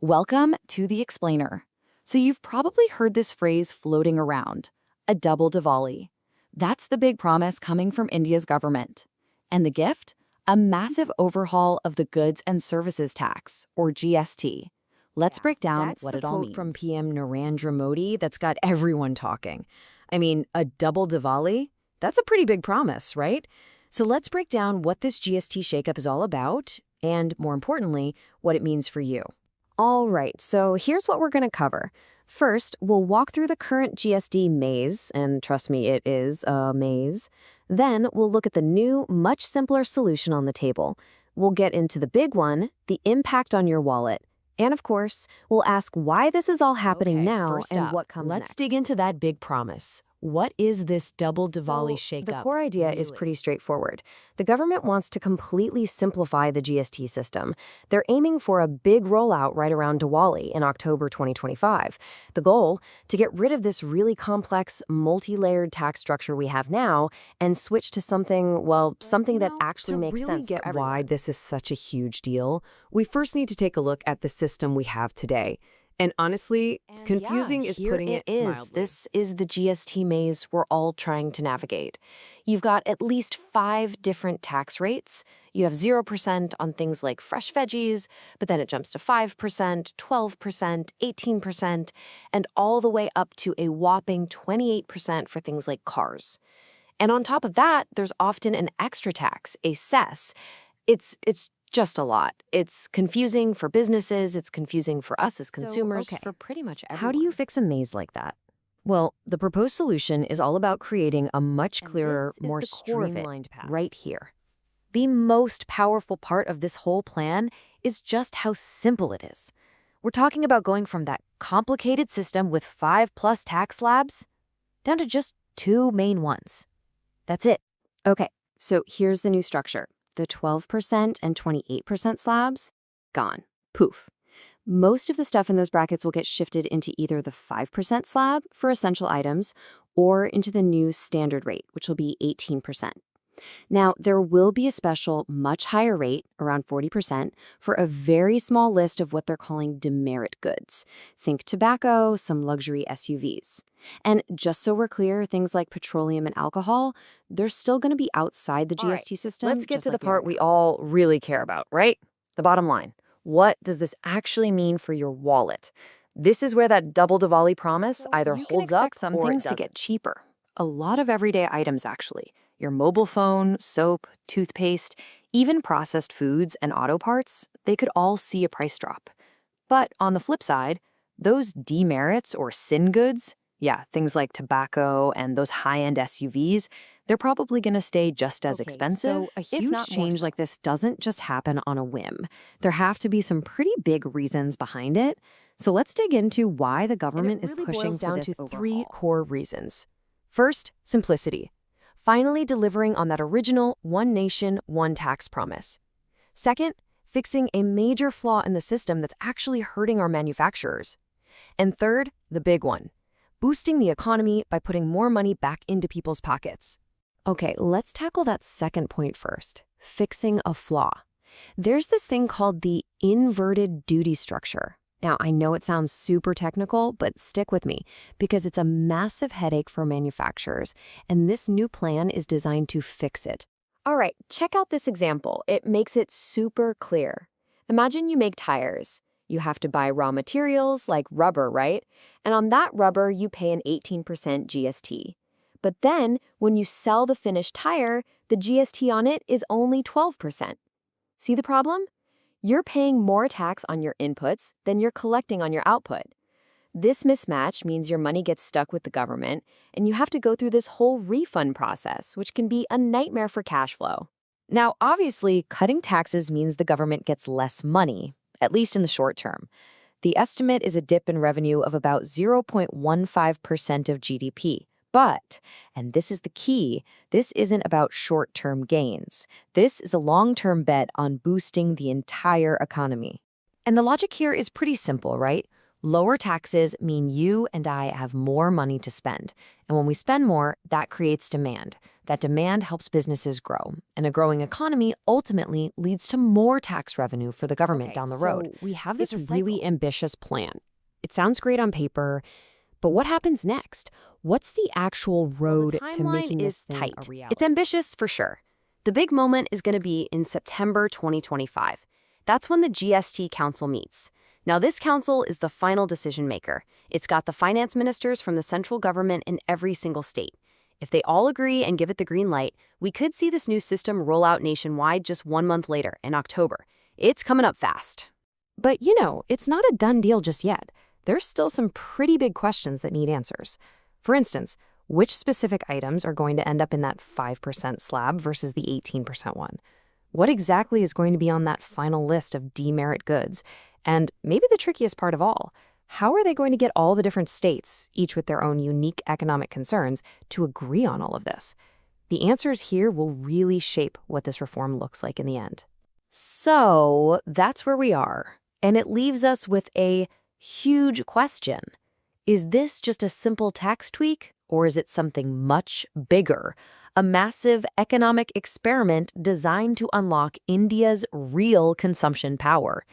Welcome to The Explainer. So you've probably heard this phrase floating around, a double Diwali. That's the big promise coming from India's government. And the gift? A massive overhaul of the Goods and Services Tax, or GST. Let's break down what it all means. That's the quote from PM Narendra Modi that's got everyone talking. I mean, a double Diwali? That's a pretty big promise, right? So let's break down what this GST shakeup is all about, and more importantly, what it means for you. All right, so here's what we're going to cover. First, we'll walk through the current GST maze, and trust me, it is a maze. Then we'll look at the new, much simpler solution on the table. We'll get into the big one, the impact on your wallet. And of course, we'll ask why this is all happening now and what comes next. Let's dig into that big promise. What is this double Diwali shakeup? The core idea is pretty straightforward. The government wants to completely simplify the GST system. They're aiming for a big rollout right around Diwali in October 2025. The goal? To get rid of this really complex, multi-layered tax structure we have now and switch to something, well, something that actually makes sense for everyone. To really get why this is such a huge deal, we first need to take a look at the system we have today. And honestly, confusing is putting it mildly. This is the GST maze we're all trying to navigate. You've got at least 5 different tax rates. You have 0% on things like fresh veggies, but then it jumps to 5%, 12%, 18%, and all the way up to a whopping 28% for things like cars. And on top of that, there's often an extra tax, a cess. It's just a lot. It's confusing for businesses, it's confusing for us as consumers, for pretty much everyone. How do you fix a maze like that? Well, the proposed solution is all about creating a much clearer, more streamlined path right here. The most powerful part of this whole plan is just how simple it is. We're talking about going from that complicated system with 5+ tax slabs down to just 2 main ones. That's it. Okay, so here's the new structure. The 12% and 28% slabs, gone. Poof. Most of the stuff in those brackets will get shifted into either the 5% slab for essential items or into the new standard rate, which will be 18%. Now, there will be a special, much higher rate, around 40%, for a very small list of what they're calling demerit goods. Think tobacco, some luxury SUVs. And just so we're clear, things like petroleum and alcohol, they're still going to be outside the GST system. Let's get to the part we all really care about, right? The bottom line. What does this actually mean for your wallet? This is where that double Diwali promise either holds up some or things it to doesn't. get cheaper. A lot of everyday items, actually. Your mobile phone, soap, toothpaste, even processed foods and auto parts, they could all see a price drop. But on the flip side, those demerits or sin goods, things like tobacco and those high-end SUVs, they're probably going to stay just as expensive. So a if huge not more change so. like this doesn't just happen on a whim. There have to be some pretty big reasons behind it. So let's dig into why the government is pushing down for this to 3 overhaul. core reasons. First, simplicity. Finally delivering on that original one nation, one tax promise. Second, fixing a major flaw in the system that's actually hurting our manufacturers. And third, the big one, boosting the economy by putting more money back into people's pockets. Okay, let's tackle that second point first, fixing a flaw. There's this thing called the inverted duty structure. Now, I know it sounds super technical, but stick with me because it's a massive headache for manufacturers, and this new plan is designed to fix it. All right, check out this example. It makes it super clear. Imagine you make tires. You have to buy raw materials like rubber, right? And on that rubber, you pay an 18% GST. But then, when you sell the finished tire, the GST on it is only 12%. See the problem? You're paying more tax on your inputs than you're collecting on your output. This mismatch means your money gets stuck with the government, and you have to go through this whole refund process, which can be a nightmare for cash flow. Now, obviously, cutting taxes means the government gets less money, at least in the short term. The estimate is a dip in revenue of about 0.15% of GDP. But, and this is the key, this isn't about short-term gains. This is a long-term bet on boosting the entire economy. And the logic here is pretty simple, right? Lower taxes mean you and I have more money to spend. And when we spend more, that creates demand. That demand helps businesses grow, and a growing economy ultimately leads to more tax revenue for the government down the road. So we have It's this a really cycle. ambitious plan. It sounds great on paper, but what happens next? What's the actual road to making this thing tight. a reality? It's ambitious for sure. The big moment is going to be in September 2025. That's when the GST Council meets. Now, this council is the final decision maker. It's got the finance ministers from the central government in every single state. If they all agree and give it the green light, we could see this new system roll out nationwide just 1 month later, in October. It's coming up fast. But, it's not a done deal just yet. There's still some pretty big questions that need answers. For instance, which specific items are going to end up in that 5% slab versus the 18% one? What exactly is going to be on that final list of demerit goods? And maybe the trickiest part of all, how are they going to get all the different states, each with their own unique economic concerns, to agree on all of this? The answers here will really shape what this reform looks like in the end. So that's where we are. And it leaves us with a huge question. Is this just a simple tax tweak, or is it something much bigger? A massive economic experiment designed to unlock India's real consumption power?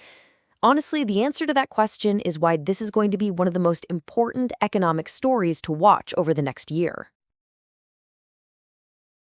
Honestly, the answer to that question is why this is going to be one of the most important economic stories to watch over the next year.